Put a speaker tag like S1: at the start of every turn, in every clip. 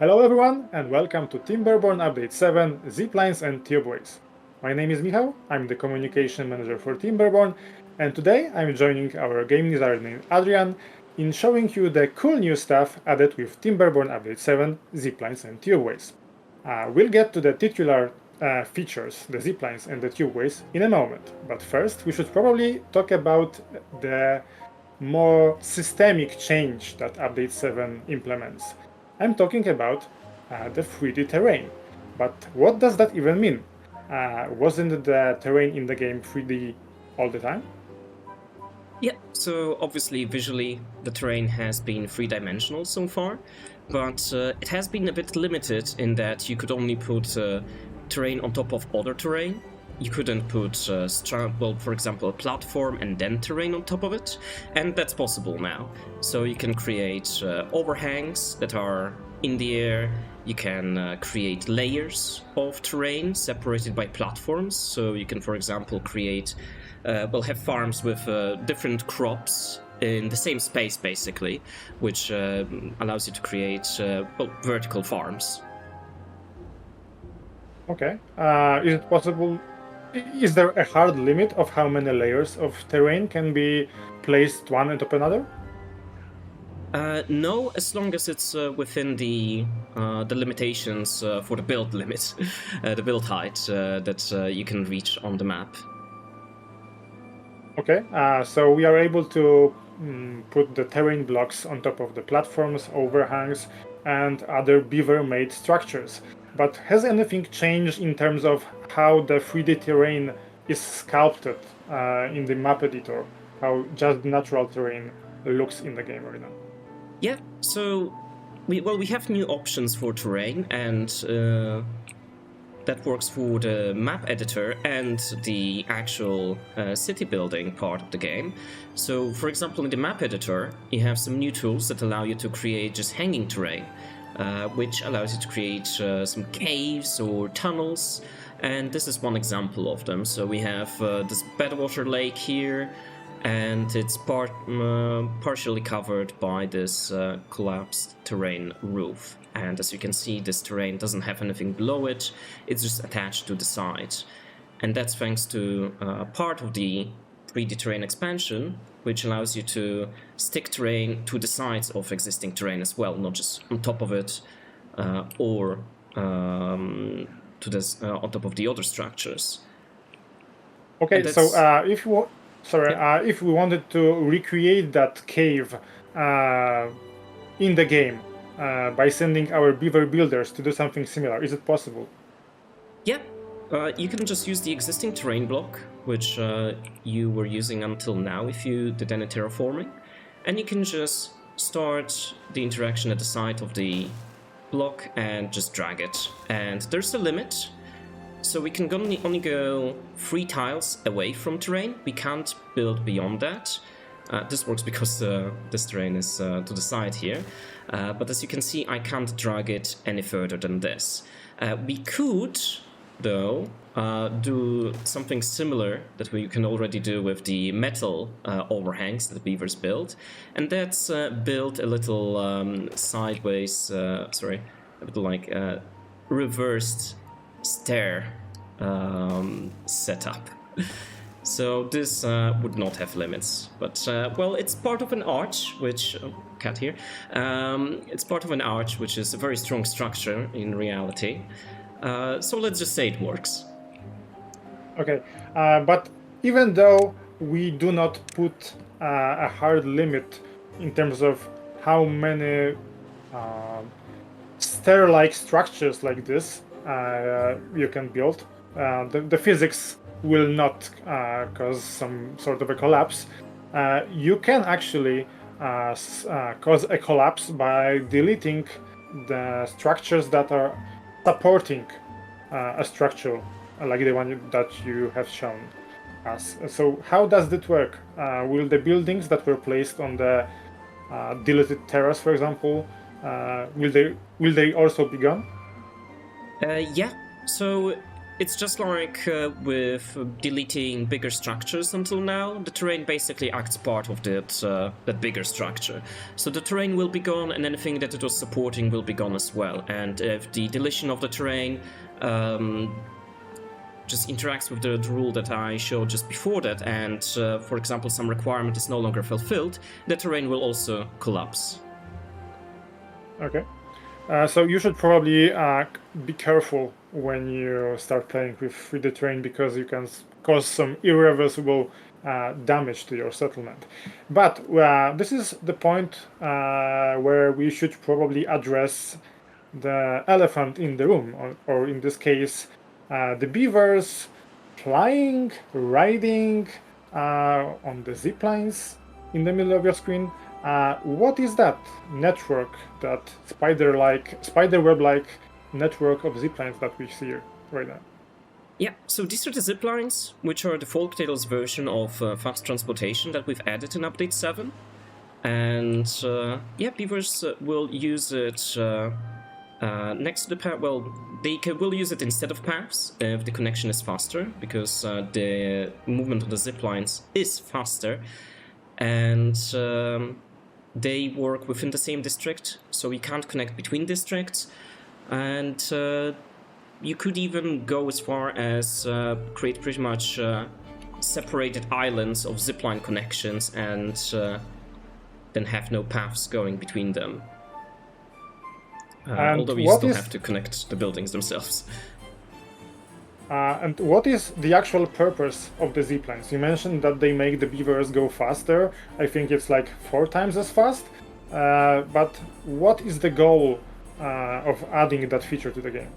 S1: Hello everyone and welcome to Timberborn Update 7 Ziplines and Tubeways. My name is Michal, I'm the communication manager for Timberborn, and today I'm joining our game designer named Adrian in showing you the cool new stuff added with Timberborn Update 7 Ziplines and Tubeways. We'll get to the titular features, the ziplines and the tubeways, in a moment, but first we should probably talk about the more systemic change that Update 7 implements. I'm talking about the 3D terrain. But what does that even mean? Wasn't the terrain in the game 3D all the time?
S2: Yeah, so obviously visually the terrain has been three-dimensional so far, but it has been a bit limited in that you could only put terrain on top of other terrain. You couldn't put, for example, a platform and then terrain on top of it, and that's possible now. So you can create overhangs that are in the air. You can create layers of terrain separated by platforms. So you can, for example, create, have farms with different crops in the same space, basically, which allows you to create vertical farms.
S1: Okay. Is it possible? Is there a hard limit of how many layers of terrain can be placed one on top of another?
S2: No, as long as it's within the limitations for the build limit, the build height that you can reach on the map.
S1: Okay, so we are able to put the terrain blocks on top of the platforms, overhangs, and other beaver-made structures. But has anything changed in terms of how the 3D terrain is sculpted in the map editor? How just natural terrain looks in the game right now?
S2: Yeah, so we have new options for terrain, and that works for the map editor and the actual city building part of the game. So, for example, in the map editor, you have some new tools that allow you to create just hanging terrain, which allows you to create some caves or tunnels, and this is one example of them. So we have this bedwater lake here, and it's partially covered by this collapsed terrain roof. And as you can see, this terrain doesn't have anything below it, it's just attached to the side. And that's thanks to part of the 3D terrain expansion, which allows you to stick terrain to the sides of existing terrain as well, not just on top of it or to this, on top of the other structures.
S1: Okay, so if you if we wanted to recreate that cave in the game by sending our beaver builders to do something similar, is it possible?
S2: Yeah, you can just use the existing terrain block, which you were using until now if you did any terraforming, and you can just start the interaction at the side of the block and just drag it. And there's a limit. So we can only go 3 tiles away from terrain. We can't build beyond that. This works because this terrain is to the side here. But as you can see, I can't drag it any further than this. We could, though, do something similar that we can already do with the metal overhangs that the beavers build. And that's build a little sideways, a little like reversed stair setup. So this would not have limits, but well, it's part of an arch, which cat here. It's part of an arch, which is a very strong structure in reality. So let's just say it works.
S1: Okay, but even though we do not put a hard limit in terms of how many stair-like structures like this you can build, the physics will not cause some sort of a collapse. You can actually cause a collapse by deleting the structures that are supporting a structure like the one that you have shown us. So how does it work? Will the buildings that were placed on the deleted terrace, for example, will they also be gone?
S2: Yeah, so it's just like with deleting bigger structures until now. The terrain basically acts part of that bigger structure. So the terrain will be gone, and anything that it was supporting will be gone as well. And if the deletion of the terrain just interacts with the rule that I showed just before that, and for example some requirement is no longer fulfilled, the terrain will also collapse.
S1: Okay. So you should probably be careful when you start playing with the terrain, because you can cause some irreversible damage to your settlement. But this is the point where we should probably address the elephant in the room, or in this case, the beavers flying, riding on the ziplines in the middle of your screen. What is that network, that spiderweb-like network of ziplines that we see here right now?
S2: Yeah, so these are the ziplines, which are the Folktales version of fast transportation that we've added in Update 7. And yeah, beavers will use it next to the path. Well, they will use it instead of paths if the connection is faster, because the movement of the ziplines is faster. And they work within the same district, so we can't connect between districts. And you could even go as far as create pretty much separated islands of zipline connections, and then have no paths going between them. Although you still have to connect the buildings themselves.
S1: And what is the actual purpose of the ziplines? You mentioned that they make the beavers go faster. I think it's like 4 times as fast. But what is the goal of adding that feature to the game?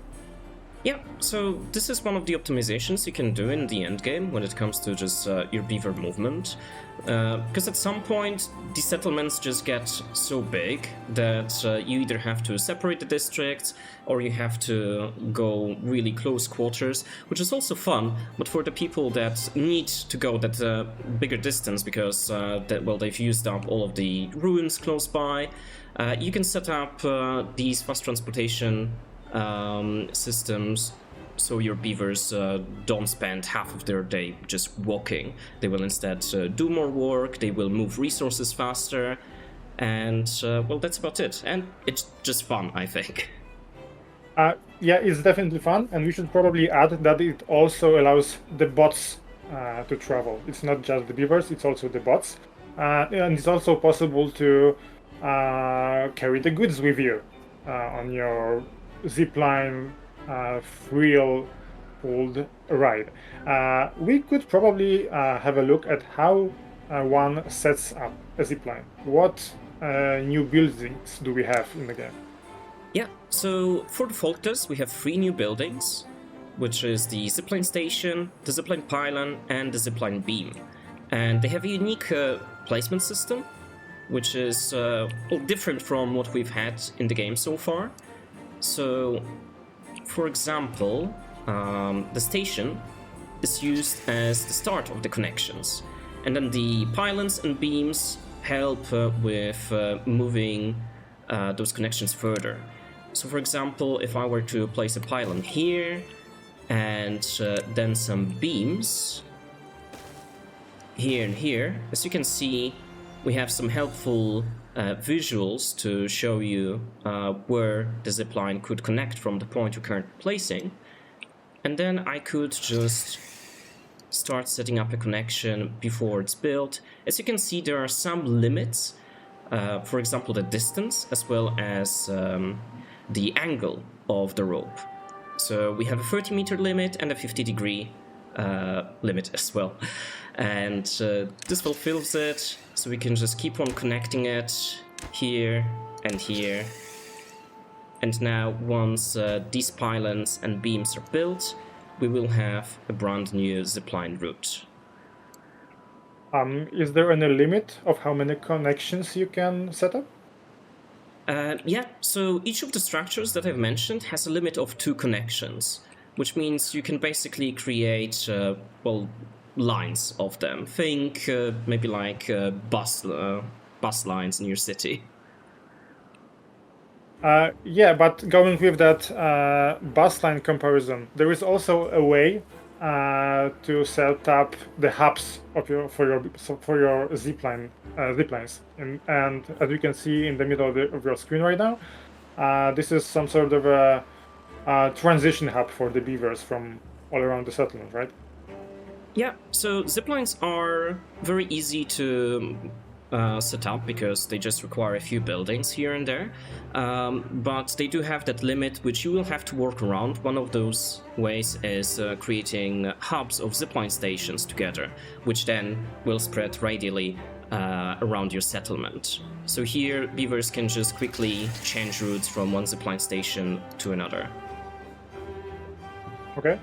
S2: Yeah, so this is one of the optimizations you can do in the end game when it comes to just your beaver movement. Because at some point the settlements just get so big that you either have to separate the districts, or you have to go really close quarters, which is also fun, but for the people that need to go that bigger distance because they've used up all of the ruins close by, you can set up these fast transportation systems so your beavers don't spend half of their day just walking. They will instead do more work, they will move resources faster, and well, that's about it. And it's just fun, I think.
S1: Yeah, it's definitely fun, and we should probably add that it also allows the bots to travel. It's not just the beavers, it's also the bots. And it's also possible to carry the goods with you on your zipline thrill-pulled ride. We could probably have a look at how one sets up a zipline. What new buildings do we have in the game?
S2: Yeah, so for the Folktales we have 3 new buildings, which is the zipline station, the zipline pylon, and the zipline beam. And they have a unique placement system, which is different from what we've had in the game so far. So, for example, the station is used as the start of the connections, and then the pylons and beams help with moving those connections further. So, for example, if I were to place a pylon here, and then some beams here and here, as you can see, we have some helpful visuals to show you where the zipline could connect from the point you're currently placing. And then I could just start setting up a connection before it's built. As you can see, there are some limits, for example, the distance as well as the angle of the rope. So we have a 30-meter limit and a 50-degree limit as well. And this fulfills it, so we can just keep on connecting it here and here. And now once these pylons and beams are built, we will have a brand new zipline route.
S1: Is there any limit of how many connections you can set up?
S2: Yeah, so each of the structures that I've mentioned has a limit of 2 connections, which means you can basically create, well, lines of them. Think maybe like bus lines in your city.
S1: Yeah, but going with that bus line comparison, there is also a way to set up the hubs of your for your ziplines, and as you can see in the middle of your screen right now, this is some sort of a transition hub for the beavers from all around the settlement, right?
S2: Yeah, so ziplines are very easy to set up because they just require a few buildings here and there. But they do have that limit which you will have to work around. One of those ways is creating hubs of zipline stations together, which then will spread radially around your settlement. So here, beavers can just quickly change routes from one zipline station to another.
S1: Okay.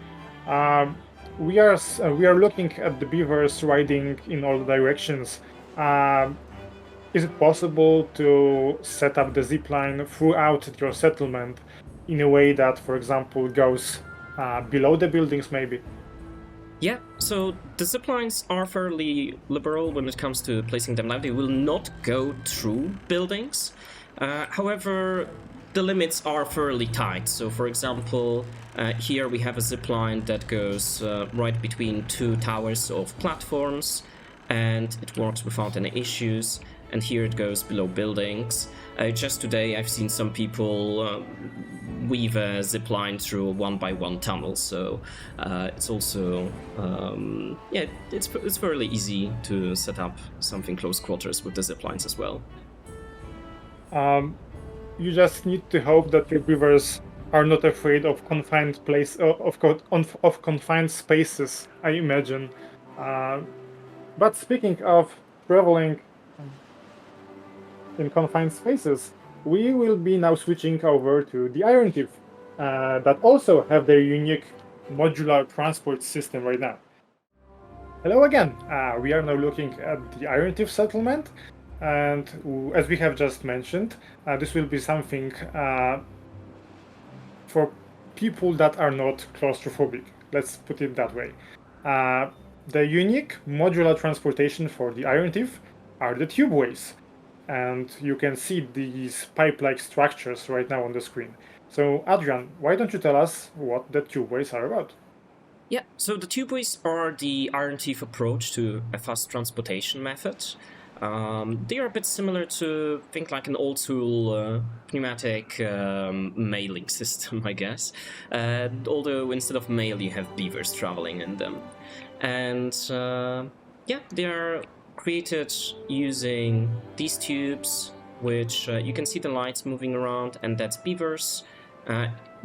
S1: We are looking at the beavers riding in all directions. Is it possible to set up the zipline throughout your settlement in a way that, for example, goes below the buildings, maybe?
S2: Yeah, so the ziplines are fairly liberal when it comes to placing them down. They will not go through buildings. However, the limits are fairly tight. So, for example, here we have a zipline that goes right between two towers of platforms, and it works without any issues. And here it goes below buildings. Just today, I've seen some people weave a zipline through a one-by-one tunnel, so it's also yeah, it's fairly easy to set up something close quarters with the ziplines as well.
S1: You just need to hope that your beavers are not afraid of confined of confined spaces, I imagine. But speaking of traveling in confined spaces, we will be now switching over to the Iron Thief, that also have their unique modular transport system right now. Hello again. We are now looking at the Iron Thief settlement, and as we have just mentioned, this will be something for people that are not claustrophobic. Let's put it that way. The unique modular transportation for the Iron Thief are the tubeways, and you can see these pipe-like structures right now on the screen. So, Adrian, why don't you tell us what the tubeways are about?
S2: Yeah, so the tubeways are the Iron Thief approach to a fast transportation method. They are a bit similar to, think like an old school pneumatic mailing system, I guess. Although instead of mail, you have beavers traveling in them. And yeah, they are created using these tubes, which you can see the lights moving around, and that's beavers.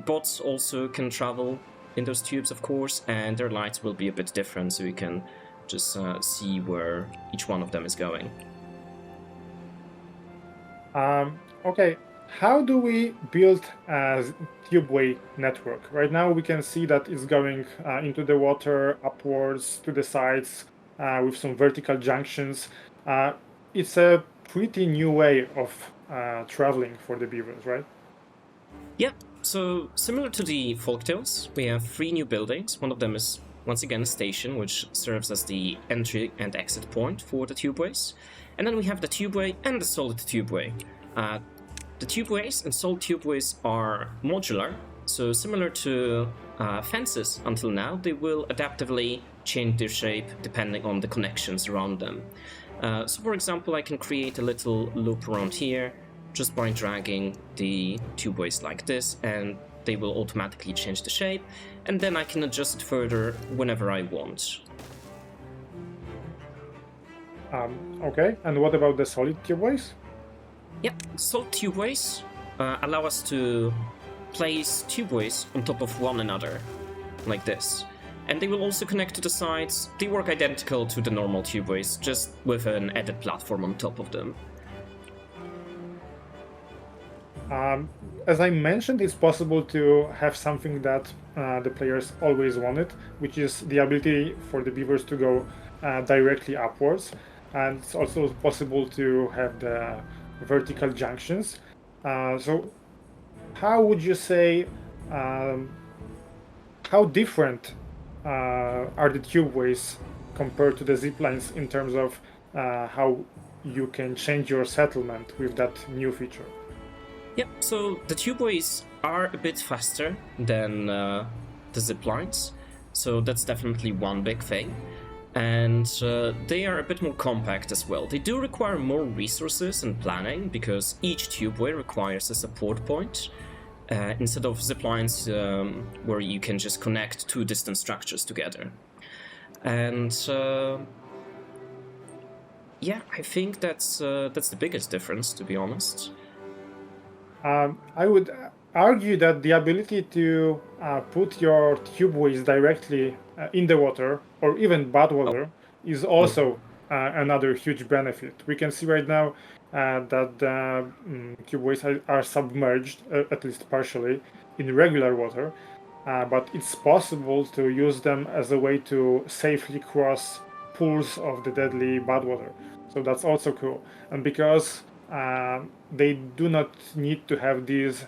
S2: Bots also can travel in those tubes, of course, and their lights will be a bit different, so you can just see where each one of them is going.
S1: Okay, how do we build a tubeway network? Right now we can see that it's going into the water, upwards to the sides, with some vertical junctions. It's a pretty new way of traveling for the beavers, right?
S2: Yeah, so similar to the folktales, we have three new buildings. One of them is once again a station, which serves as the entry and exit point for the tubeways. And then we have the tubeway and the solid tubeway. The tubeways and solid tubeways are modular, so similar to fences until now, they will adaptively change their shape depending on the connections around them. So for example, I can create a little loop around here just by dragging the tubeways like this, and they will automatically change the shape, and then I can adjust it further whenever I want.
S1: Okay, and what about the solid tubeways?
S2: Yeah, solid tubeways allow us to place tubeways on top of one another, like this. And they will also connect to the sides. They work identical to the normal tubeways, just with an added platform on top of them.
S1: As I mentioned, it's possible to have something that the players always wanted, which is the ability for the beavers to go directly upwards. And it's also possible to have the vertical junctions. So how would you say, how different are the tubeways compared to the ziplines in terms of how you can change your settlement with that new feature?
S2: Yep, so the tubeways are a bit faster than the ziplines, so that's definitely one big thing. And they are a bit more compact as well. They do require more resources and planning because each tubeway requires a support point instead of ziplines where you can just connect two distant structures together. And yeah, I think that's the biggest difference, to be honest.
S1: I would argue that the ability to put your tubeways directly in the water or even bad water is also another huge benefit. We can see right now that the tubeways are submerged, at least partially, in regular water, but it's possible to use them as a way to safely cross pools of the deadly bad water. So that's also cool. And because they do not need to have these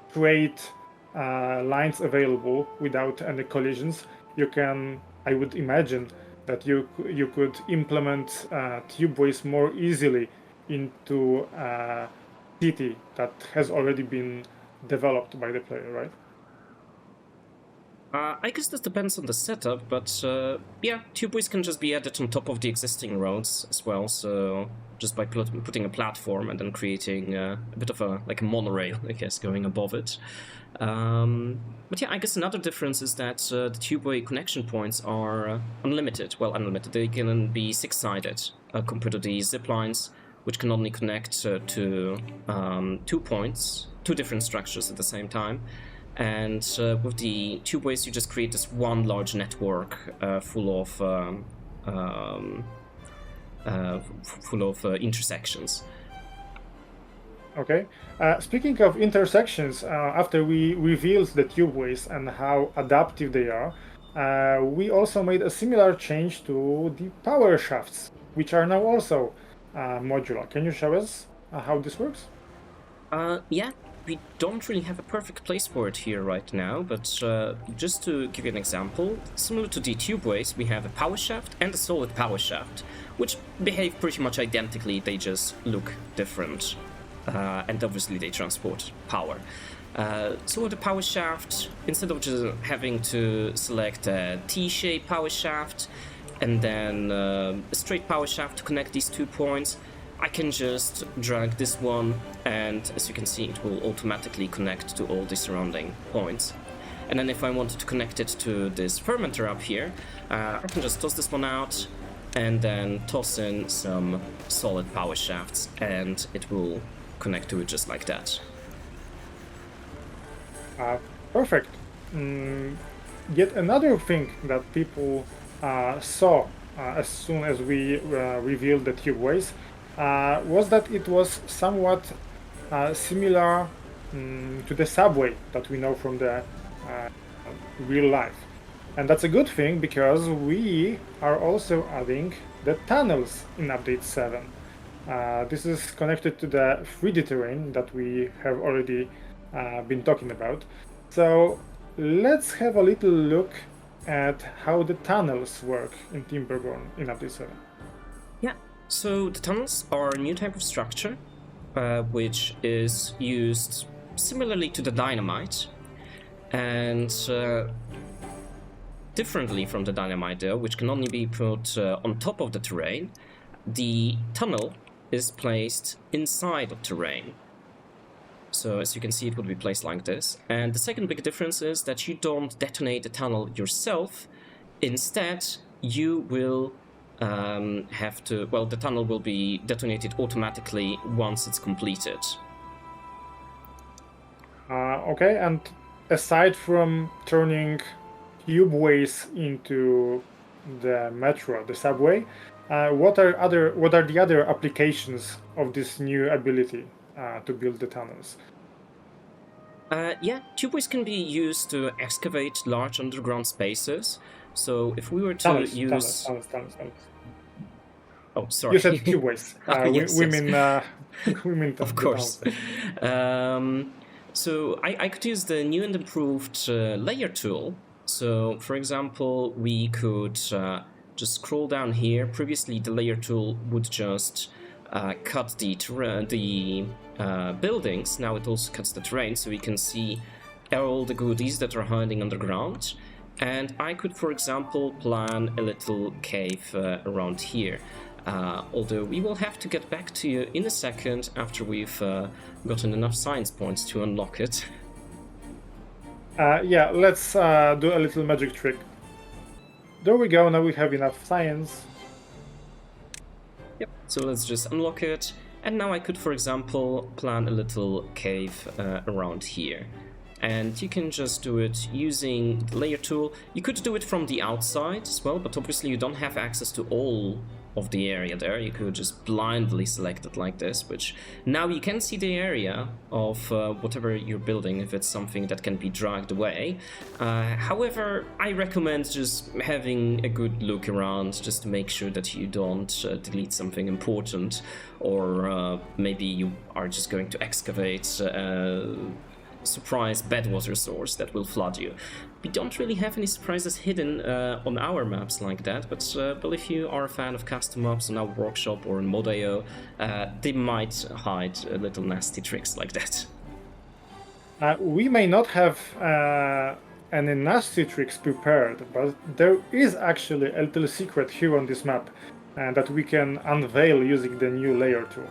S1: straight lines available without any collisions, you can, I would imagine, that you could implement tubeways more easily into a city that has already been developed by the player, right?
S2: I guess this depends on the setup, but yeah, tubeways can just be added on top of the existing roads as well. So just by putting a platform and then creating a bit of a monorail, I guess, going above it. But yeah, I guess another difference is that the tubeway connection points are unlimited. Well, unlimited. They can be six-sided compared to the ziplines, which can only connect to 2 points, two different structures at the same time. And with the tubeways, you just create this one large network full of intersections.
S1: Okay. Speaking of intersections, after we revealed the tubeways and how adaptive they are, we also made a similar change to the power shafts, which are now also modular. Can you show us how this works?
S2: Yeah, we don't really have a perfect place for it here right now, but just to give you an example, similar to the tubeways, we have a power shaft and a solid power shaft, which behave pretty much identically, they just look different. And obviously they transport power. So with the power shaft, instead of just having to select a T-shaped power shaft and then a straight power shaft to connect these 2 points, I can just drag this one, and as you can see, it will automatically connect to all the surrounding points. And then if I wanted to connect it to this fermenter up here, I can just toss this one out and then toss in some solid power shafts, and it will connect to it just like that.
S1: Perfect. Yet another thing that people saw as soon as we revealed the tubeways was that it was somewhat similar to the subway that we know from the real life. And that's a good thing because we are also adding the tunnels in update 7. This is connected to the 3D terrain that we have already been talking about. So let's have a little look at how the tunnels work in Timberborn in update 7.
S2: Yeah, so the tunnels are a new type of structure which is used similarly to the dynamite and differently from the dynamite though, which can only be put on top of the terrain. The tunnel is placed inside of terrain. So as you can see, it would be placed like this. And the second big difference is that you don't detonate the tunnel yourself. Instead, you will have to, well, the tunnel will be detonated automatically once it's completed.
S1: Okay, and aside from turning tubeways into the metro, the subway, what are the other applications of this new ability to build the tunnels?
S2: Yeah, tubeways can be used to excavate large underground spaces. So if we were to
S1: Tunnels.
S2: Oh, sorry.
S1: You said tubeways.
S2: Yes,
S1: we
S2: yes.
S1: mean
S2: Of course. So I could use the new and improved layer tool. So for example, we could just scroll down here. Previously, the layer tool would just cut the buildings, now it also cuts the terrain, so we can see all the goodies that are hiding underground. And I could, for example, plan a little cave around here. Although we will have to get back to you in a second after we've gotten enough science points to unlock it.
S1: Yeah, let's do a little magic trick. There we go, now we have enough science.
S2: Yep, so let's just unlock it. And now I could, for example, plan a little cave around here. And you can just do it using the layer tool. You could do it from the outside as well, but obviously you don't have access to all of the area there. You could just blindly select it like this, which now you can see the area of whatever you're building, if it's something that can be dragged away. However, I recommend just having a good look around just to make sure that you don't delete something important, or maybe you are just going to excavate surprise bedwater source that will flood you. We don't really have any surprises hidden on our maps like that, but if you are a fan of custom maps on our workshop or in Mod.io, they might hide little nasty tricks like that.
S1: We may not have any nasty tricks prepared, but there is actually a little secret here on this map that we can unveil using the new layer tool.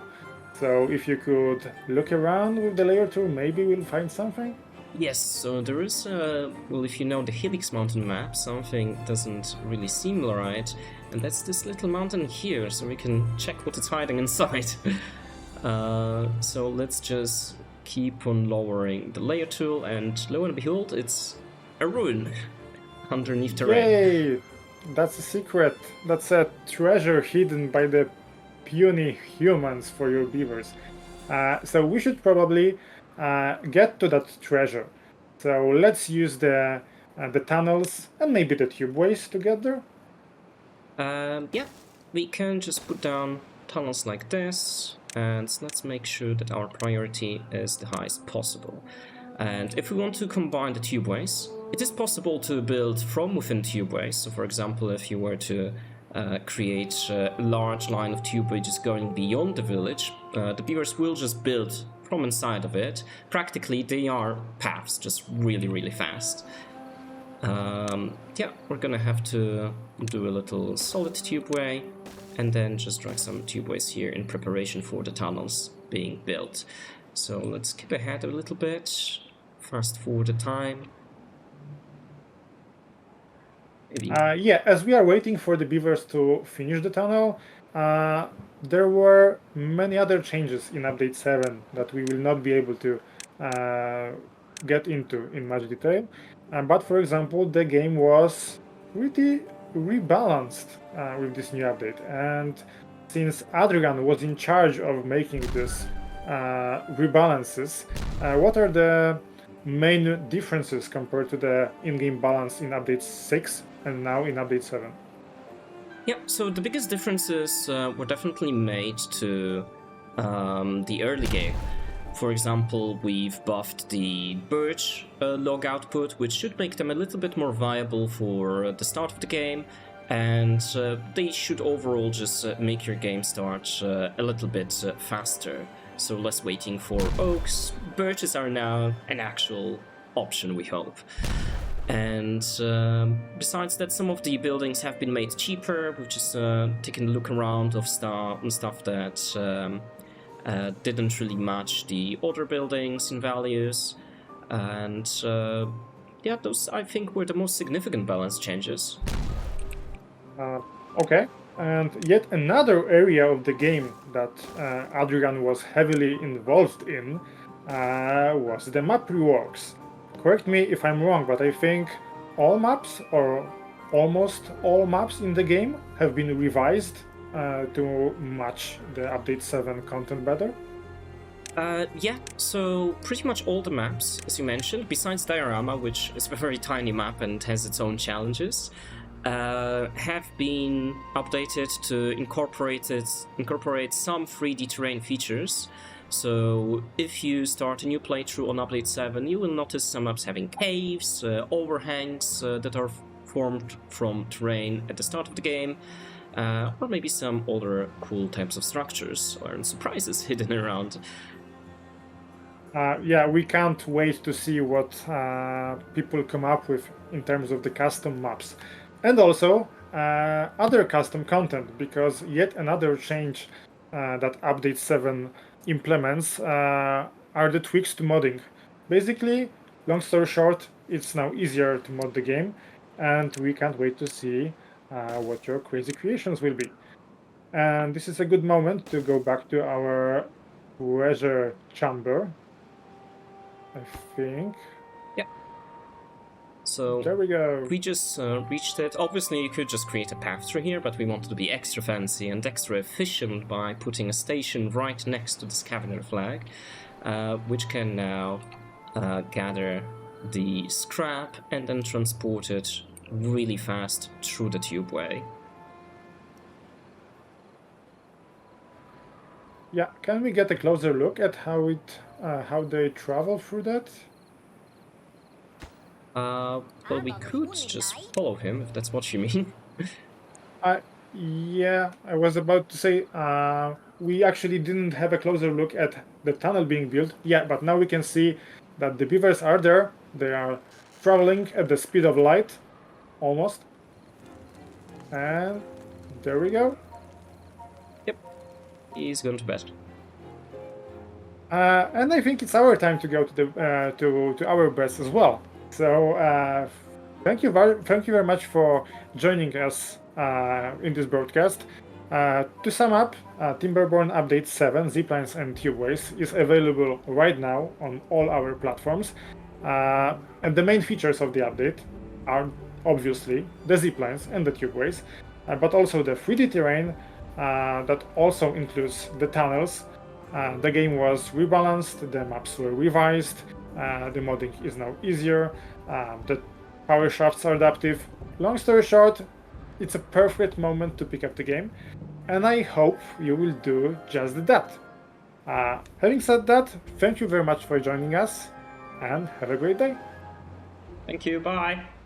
S1: So if you could look around with the layer tool, maybe we'll find something?
S2: Yes, so there is, well, if you know the Helix mountain map, something doesn't really seem right, and that's this little mountain here, so we can check what it's hiding inside. So let's just keep on lowering the layer tool, and lo and behold, it's a ruin underneath terrain.
S1: Yay! That's a secret. That's a treasure hidden by the puny humans for your beavers. So we should probably get to that treasure. So let's use the tunnels and maybe the tubeways together.
S2: Yeah, we can just put down tunnels like this, and let's make sure that our priority is the highest possible. And if we want to combine the tubeways, it is possible to build from within tubeways. So for example, if you were to create a large line of tubeways just going beyond the village, the beavers will just build from inside of it. Practically, they are paths, just really fast. Yeah, we're gonna have to do a little solid tubeway, and then just drag some tubeways here in preparation for the tunnels being built. So let's skip ahead a little bit, fast forward the time.
S1: Yeah, as we are waiting for the beavers to finish the tunnel, there were many other changes in update 7 that we will not be able to get into in much detail. But for example, the game was pretty rebalanced with this new update. And since Adrian was in charge of making this rebalances, what are the main differences compared to the in-game balance in update 6 and now in update 7?
S2: Yeah, so the biggest differences were definitely made to the early game. For example, we've buffed the birch log output, which should make them a little bit more viable for the start of the game, and they should overall just make your game start a little bit faster. So less waiting for oaks. Birches are now an actual option, we hope. And besides that, some of the buildings have been made cheaper. We've just taken a look around of stuff that didn't really match the other buildings in values. And yeah, those I think were the most significant balance changes.
S1: Okay. And yet another area of the game that Adrian was heavily involved in was the map reworks. Correct me if I'm wrong, but I think all maps, or almost all maps in the game, have been revised to match the update 7 content better.
S2: Yeah, so pretty much all the maps, as you mentioned, besides Diorama, which is a very tiny map and has its own challenges, have been updated to incorporate some 3D terrain features. So if you start a new playthrough on update 7, you will notice some maps having caves, overhangs that are formed from terrain at the start of the game. or maybe some other cool types of structures or surprises hidden around.
S1: Yeah, we can't wait to see what people come up with in terms of the custom maps. And also other custom content, because yet another change that Update 7 implements are the tweaks to modding. Basically, long story short, it's now easier to mod the game, and we can't wait to see what your crazy creations will be. And this is a good moment to go back to our treasure chamber, I think.
S2: Yeah. So
S1: There we go.
S2: we just reached it. Obviously, you could just create a path through here, but we wanted to be extra fancy and extra efficient by putting a station right next to the scavenger flag, which can now gather the scrap and then transport it really fast through the tubeway.
S1: Yeah, can we get a closer look at how they travel through that?
S2: Well, we could just follow him, if that's what you mean.
S1: Yeah, I was about to say we actually didn't have a closer look at the tunnel being built. Yeah, but now we can see that the beavers are there. They are traveling at the speed of light, almost. And there we go.
S2: Yep, he's gone to bed.
S1: And I think it's our time to go to the to our beds as well. So thank you very much for joining us in this broadcast. To sum up, Timberborn Update 7, Ziplines and Tubeways is available right now on all our platforms. And the main features of the update are obviously the ziplines and the tubeways, but also the 3D terrain that also includes the tunnels. The game was rebalanced, the maps were revised, the modding is now easier, the power shafts are adaptive. Long story short, it's a perfect moment to pick up the game, and I hope you will do just that. Having said that, thank you very much for joining us, and have a great day.
S2: Thank you, bye!